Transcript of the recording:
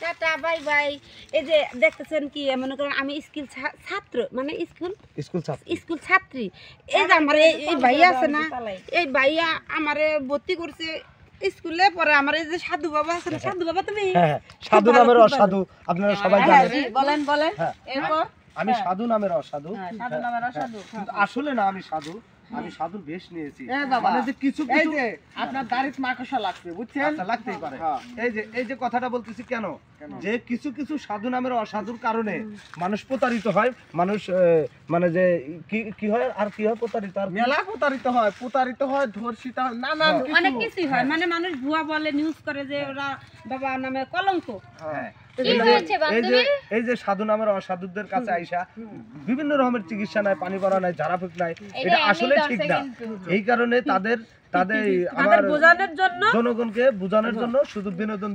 Tata bye bye. এই যে দেখতেছেন কি মনে করেন আমি স্কুল ছাত্র মানে স্কুল ছাত্রী। এই যে আমার এই ভাইয়া আছে না, এই ভাইয়া আমারে ভর্তি করছে স্কুলে, পরে আমার এই যে সাধু বাবা আছে না, সাধু বাবা তুমি সাধু নামের অসাধু আপনারা সবাই জানেন। বলেন এরপর আমি সাধু নামের অসাধু, সাধু নামের অসাধু, আসলে না আমি সাধু, আমি সাধুর বেশ নিয়েছি। মানে যে কিছু এই যে আপনার দাড়িতে মাকড়সা লাগছে বুঝছেন, আচ্ছা লাগতেই পারে। এই যে কথাটা বলতেছি কেন, যে কিছু কিছু সাধু নামের অসাধুর কারণে মানুষ প্রতারিত হয়, মানুষ মানে যে কি হয় আর কি হয়, প্রতারিত আর মেলা প্রতারিত হয়, ধর্ষিত হয়, নানা অনেক কিছুই হয়। মানে মানুষ ভুয়া বলে, নিউজ করে যে ওরা বাবা নামে কলঙ্ক। এই যে সাধু নামের অসাধুদের কাছে আইসা বিভিন্ন রকমের চিকিৎসা নাই, পানি পড়া নাই, ঝাড়া ফুঁক নাই, এটা আসলে ঠিক না। এই কারণে তাদের আমার বোঝানোর জন্য, জনগণকে বোঝানোর জন্য শুধু বিনোদন